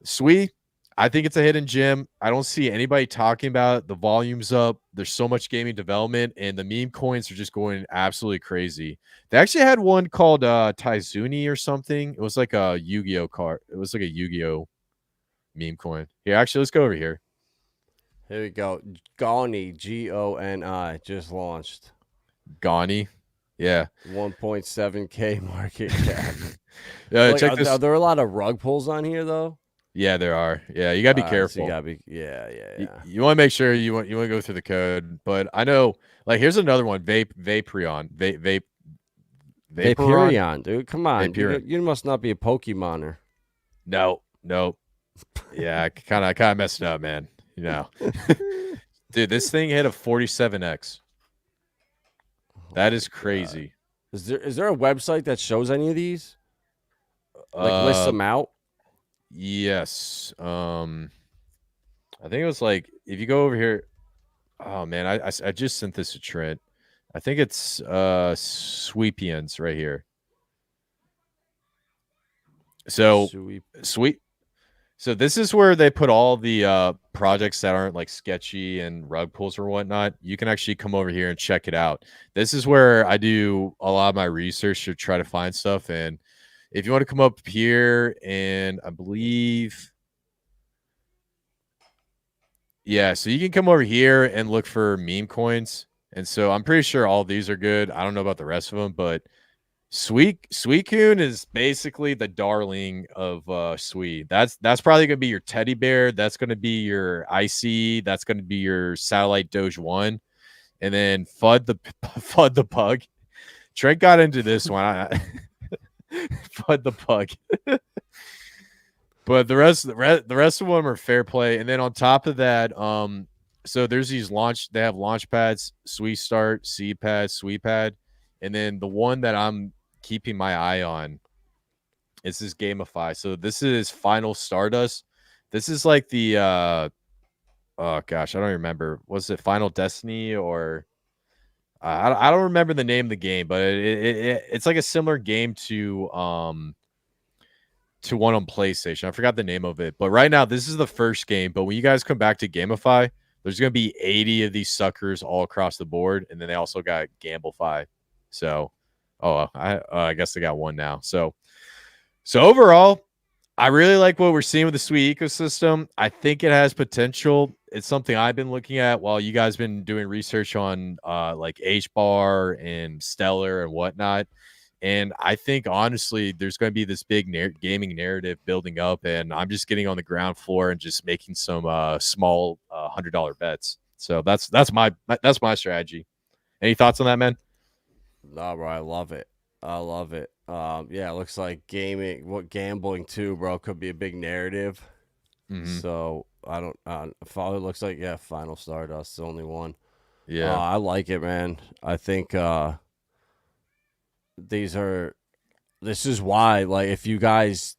Sui, I think it's a hidden gem. I don't see anybody talking about it. The volume's up. There's so much gaming development, and the meme coins are just going absolutely crazy. They actually had one called Taizuni or something. It was like a Yu-Gi-Oh card. It was like a Yu-Gi-Oh meme coin. Here, actually, let's go over here. Here we go. Goni, Goni, just launched. Goni. Yeah. 1.7K market cap. Check this. Are there a lot of rug pulls on here, though? Yeah, there are. Yeah, you gotta be careful. So you gotta be, yeah. You want to make sure you want to go through the code. But I know, like, here's another one. Vaporeon, Vaporeon, dude. Come on, you must not be a Pokemoner. No. Yeah, I kind of messed up, man. Dude, this thing hit a 47x. That is crazy. Is there a website that shows any of these? Like lists them out? Yes. I think it was like if you go over here. Oh man, I just sent this to Trent. I think it's Sweepians right here. So So this is where they put all the projects that aren't like sketchy and rug pulls or whatnot. You can actually come over here and check it out. This is where I do a lot of my research to try to find stuff. And if you want to come up here, and I believe, yeah, so you can come over here and look for meme coins. And so I'm pretty sure all these are good. I don't know about the rest of them, but Suicune is basically the darling of Sui. That's probably gonna be your teddy bear. That's gonna be your Icy. That's gonna be your satellite Doge 1. And then Fud the Fud the Pug. Trent got into this one. Fud the Pug. But the rest of them are fair play. And then on top of that, so there's these they have launch pads, Sweet Start, Seed Pad, Sweet Pad. And then the one that I'm keeping my eye on is this Xenify. So this is Final Stardust. This is like the oh gosh, I don't remember. Was it Final Destiny or I don't remember the name of the game, but it's like a similar game to one on PlayStation. I forgot the name of it. But right now, this is the first game. But when you guys come back to Gamify, there's going to be 80 of these suckers all across the board. And then they also got Gamblefy. So, I guess they got one now. So overall, I really like what we're seeing with the Sui ecosystem. I think it has potential. It's something I've been looking at while you guys been doing research on like H-Bar and Stellar and whatnot. And I think, honestly, there's going to be this big gaming narrative building up, and I'm just getting on the ground floor and just making some small $100 bets. So that's my strategy. Any thoughts on that, man? No, bro, I love it. I love it. Yeah, it looks like gambling too, bro, could be a big narrative. Mm-hmm. So I don't. Father looks like Final Stardust, the only one. Yeah, I like it, man. I think this is why, like, if you guys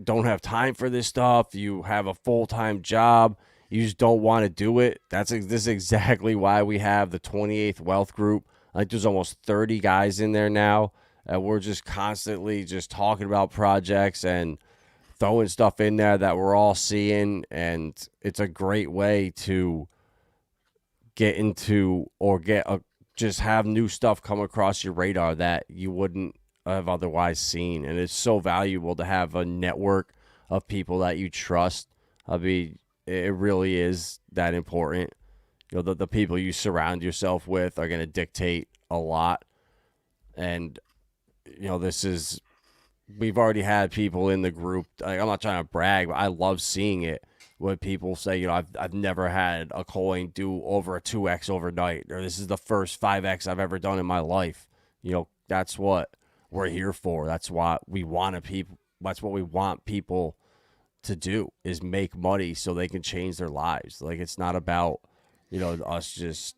don't have time for this stuff, you have a full-time job, you just don't want to do it. This is exactly why we have the 28th Wealth Group. Like, there's almost 30 guys in there now, and we're just constantly just talking about projects and throwing stuff in there that we're all seeing, and it's a great way to get into or just have new stuff come across your radar that you wouldn't have otherwise seen. And it's so valuable to have a network of people that you trust. I mean, it really is that important. You know, the people you surround yourself with are going to dictate a lot. And, you know, we've already had people in the group. Like, I'm not trying to brag, but I love seeing it when people say, you know, I've never had a coin do over a 2x overnight, or this is the first 5x I've ever done in my life. You know, that's what we're here for. That's what we want people to do, is make money so they can change their lives. Like, it's not about, you know, us just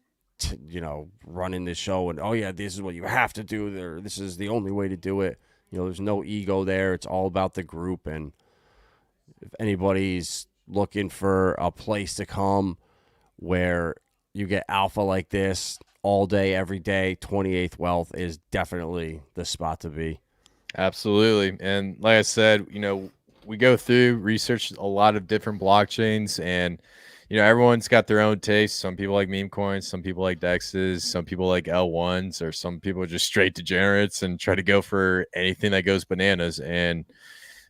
running the show and, oh yeah, this is what you have to do there, this is the only way to do it. You know, there's no ego there. It's all about the group. And if anybody's looking for a place to come where you get alpha like this all day, every day, 28th Wealth is definitely the spot to be. absolutely. And like I said, you know, we go through research a lot of different blockchains, and you know, everyone's got their own taste. Some people like meme coins, some people like dexes, some people like L1s, or some people are just straight degenerates and try to go for anything that goes bananas. And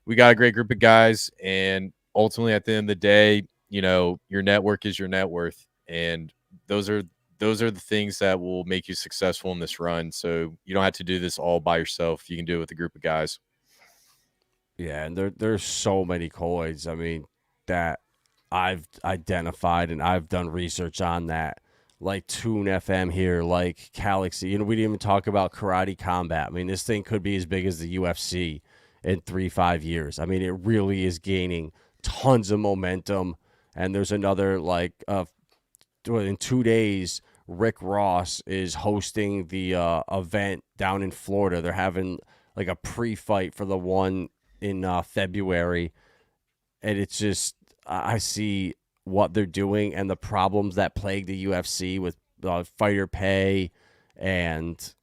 we got a great group of guys, and ultimately at the end of the day, you know, your network is your net worth, and those are the things that will make you successful in this run. So you don't have to do this all by yourself. You can do it with a group of guys. Yeah, and there's so many coins, I mean, that I've identified and I've done research on, that, like Tune FM here, like Galaxy. You know, we didn't even talk about Karate Combat. I mean, this thing could be as big as the UFC in 3-5 years. I mean, it really is gaining tons of momentum. And there's another, like, in 2 days, Rick Ross is hosting the event down in Florida. They're having like a pre-fight for the one in February, and it's just, I see what they're doing and the problems that plague the UFC with fighter pay and,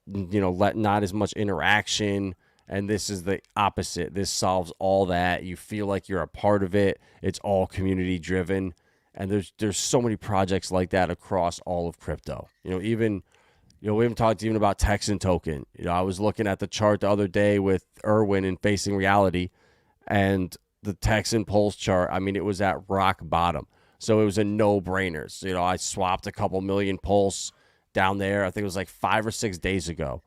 you know, not as much interaction And this is the opposite. This solves all that. You feel like you're a part of it. It's all community driven. And there's so many projects like that across all of crypto. We haven't talked even about Texan token. I was looking at the chart the other day with Irwin and Facing Reality, and the Texan Pulse chart, I mean, it was at rock bottom. So it was a no-brainer. So, I swapped a couple million Pulse down there. I think it was like 5 or 6 days ago.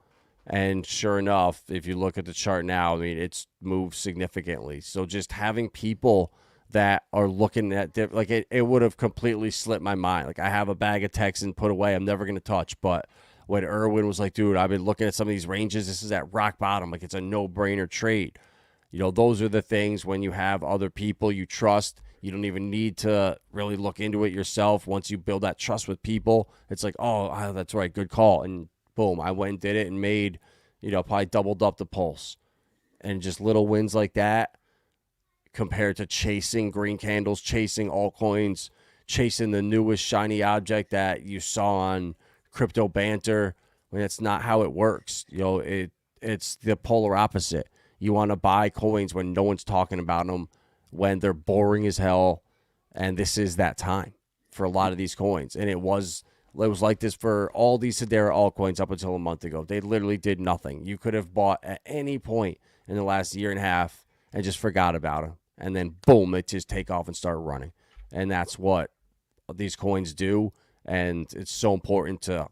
And sure enough, if you look at the chart now, I mean, it's moved significantly. So just having people that are looking at it would have completely slipped my mind. Like, I have a bag of Texan put away I'm never going to touch. But when Irwin was like, dude, I've been looking at some of these ranges. This is at rock bottom. Like, it's a no-brainer trade. Those are the things when you have other people you trust. You don't even need to really look into it yourself. Once you build that trust with people, it's like, oh, that's right, good call. And boom, I went and did it and made, probably doubled up the Pulse. And just little wins like that compared to chasing green candles, chasing altcoins, chasing the newest shiny object that you saw on Crypto Banter. I mean, that's not how it works. It's the polar opposite. You want to buy coins when no one's talking about them, when they're boring as hell, and this is that time for a lot of these coins. And it was like this for all these Hedera altcoins up until a month ago. They literally did nothing. You could have bought at any point in the last year and a half and just forgot about them. And then, boom, they just take off and start running. And that's what these coins do. And it's so important to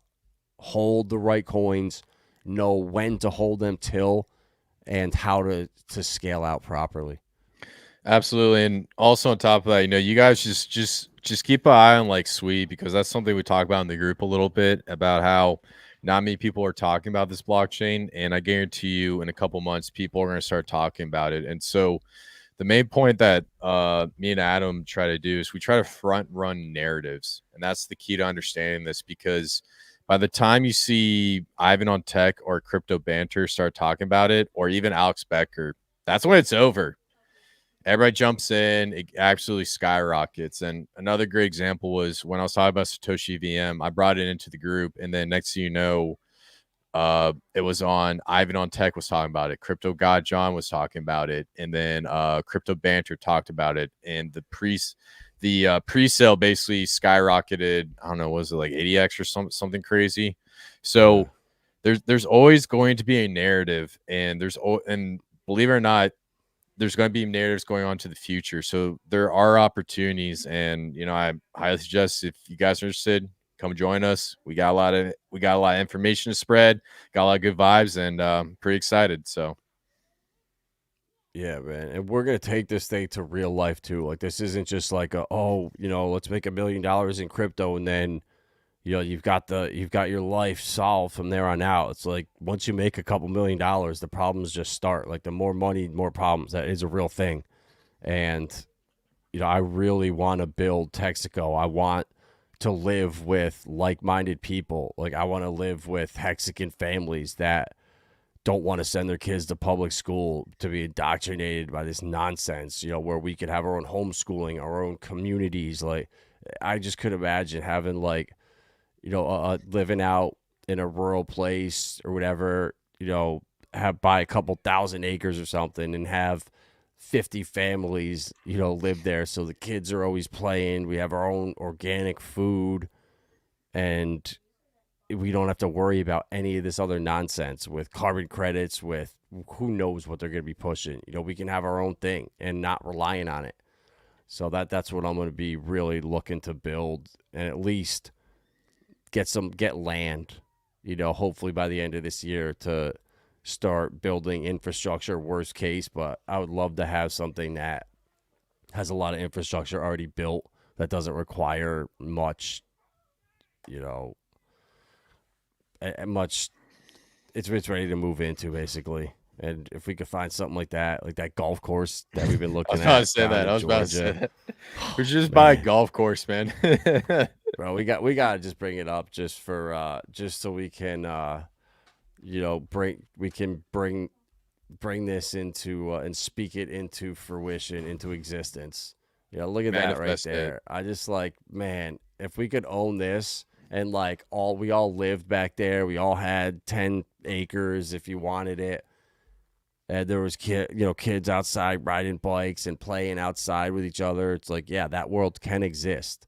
hold the right coins, know when to hold them till, and how to scale out properly. Absolutely. And also on top of that, you guys just keep an eye on like Sweet, because that's something we talk about in the group a little bit, about how not many people are talking about this blockchain. And I guarantee you in a couple months, people are going to start talking about it. And so the main point that me and Adam try to do is we try to front run narratives. And that's the key to understanding this, because by the time you see Ivan on Tech or Crypto Banter start talking about it, or even Alex Becker, that's when it's over. Everybody jumps in, it absolutely skyrockets. And another great example was when I was talking about Satoshi VM, I brought it into the group, and then next thing you know, it was on Ivan on Tech was talking about it, Crypto God John was talking about it, and then Crypto Banter talked about it, and the pre-sale basically skyrocketed. I don't know, was it like 80x or something crazy? So there's always going to be a narrative, and and believe it or not, there's going to be narratives going on to the future. So there are opportunities, and I highly suggest, if you guys are interested, come join us. We got a lot of information to spread, got a lot of good vibes, and pretty excited. So yeah, man. And we're going to take this thing to real life too. Like, this isn't just like let's make $1 million in crypto and then you've got your life solved from there on out. It's like, once you make a couple $1 million, the problems just start. Like, the more money, more problems. That is a real thing. And I really want to build Texaco. I want to live with like-minded people. Like, I want to live with Mexican families that don't want to send their kids to public school to be indoctrinated by this nonsense, where we could have our own homeschooling, our own communities. Like, I just could imagine having living out in a rural place or whatever, buy a couple thousand acres or something and have 50 families, live there. So the kids are always playing. We have our own organic food, and we don't have to worry about any of this other nonsense with carbon credits, with who knows what they're going to be pushing. We can have our own thing and not relying on it. So that's what I'm going to be really looking to build, and at least get land, hopefully by the end of this year, to start building infrastructure, worst case. But I would love to have something that has a lot of infrastructure already built that doesn't require much, much. It's ready to move into, basically. And if we could find something like that golf course that we've been looking at. I was about to say that. We should just buy a golf course, man. Bro, we got to just bring it up just for just so we can bring this into and speak it into fruition, into existence. Look at that right there. I just man, if we could own this, and we all lived back there, we all had 10 acres if you wanted it. and there was kids outside riding bikes and playing outside with each other. It's like, yeah, that world can exist,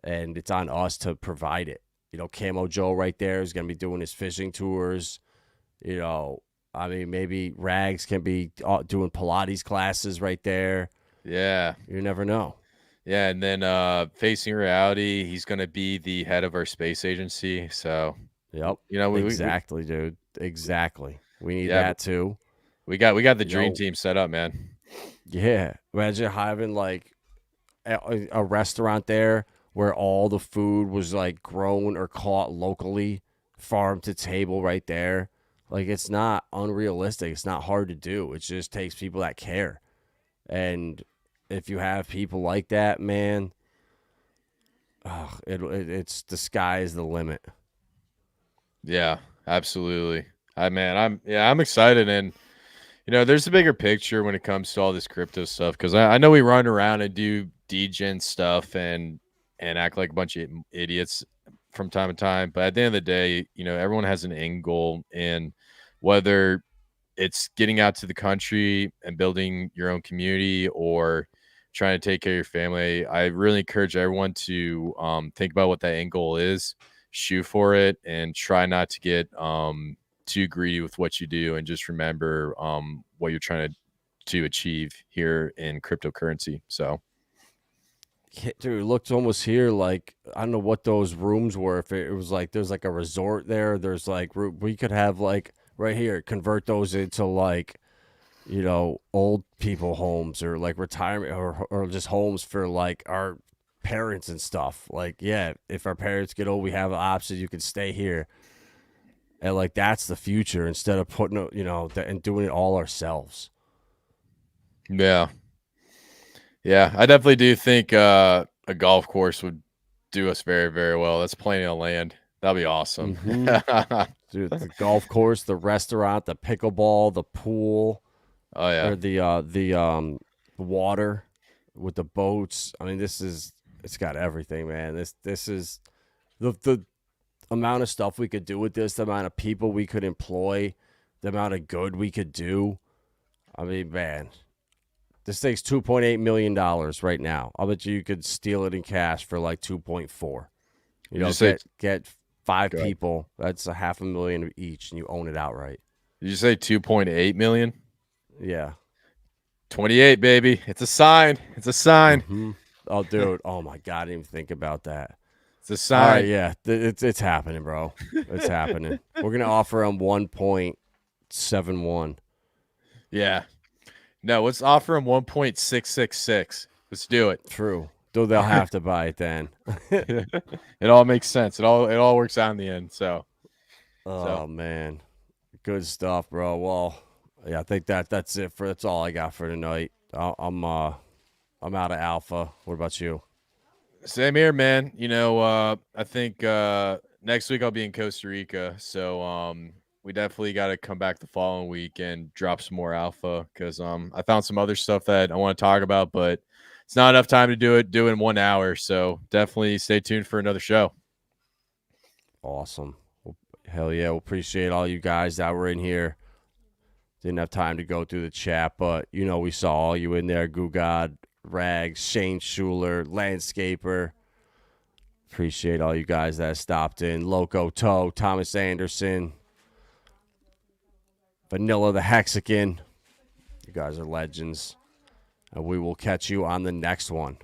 and it's on us to provide it. Camo Joe right there is going to be doing his fishing tours. I mean, maybe Rags can be doing Pilates classes right there. Yeah. You never know. Yeah, and then facing reality, he's going to be the head of our space agency. So, Yep. Exactly, dude. Exactly. We need that too. We got the dream team set up, man. Yeah. Imagine having like a restaurant there where all the food was like grown or caught locally, farm to table right there. Like, it's not unrealistic. It's not hard to do. It just takes people that care. And if you have people like that, man, it's the sky is the limit. Yeah, absolutely. I'm excited, and there's a bigger picture when it comes to all this crypto stuff, because I know we run around and do degen stuff and act like a bunch of idiots from time to time, but at the end of the day, everyone has an end goal, and whether it's getting out to the country and building your own community or trying to take care of your family, I really encourage everyone to think about what that end goal is, shoot for it, and try not to get too greedy with what you do, and just remember what you're trying to achieve here in cryptocurrency. So, dude, it looked almost here like, I don't know what those rooms were. If it was like there's like a resort there, there's like we could have like right here, convert those into like old people homes, or like retirement, or just homes for like our parents and stuff. Like, yeah, if our parents get old, we have an option. You can stay here. And like, that's the future, instead of putting and doing it all ourselves. yeah, I definitely do think a golf course would do us very, very well. That's plenty of land. That'd be awesome. Dude, the golf course, the restaurant, the pickleball, the pool. Oh yeah. Or the water with the boats. I mean, it's got everything, man. This is the amount of stuff we could do with this, the amount of people we could employ, the amount of good we could do. I mean, man, this thing's $2.8 million right now. I'll bet you could steal it in cash for like 2.4. Get 5 people. That's $500,000 each, and you own it outright. Did you say 2.8 million? Yeah. 28, baby. It's a sign. It's a sign. Mm-hmm. Oh, dude. Oh, my God. I didn't even think about that. It's a sign. All right, yeah. It's happening, bro. It's happening. We're going to offer them 1.71. Yeah. No, let's offer them 1.666. Let's do it. True. Though they'll have to buy it then. It all makes sense. It all works out in the end. So. Man. Good stuff, bro. Well, yeah, I think that's it that's all I got for tonight. I'm out of alpha. What about you? Same here, man. I think next week I'll be in Costa Rica, so we definitely got to come back the following week and drop some more alpha, because I found some other stuff that I want to talk about, but it's not enough time to do it in 1 hour. So definitely stay tuned for another show. Awesome. Well, hell yeah. We'll appreciate all you guys that were in here. Didn't have time to go through the chat, but we saw all you in there. Goo God, Rags, Shane Schuler, Landscaper. Appreciate all you guys that stopped in. Loco Toe, Thomas Anderson, Vanilla the Hexagon. You guys are legends. And we will catch you on the next one.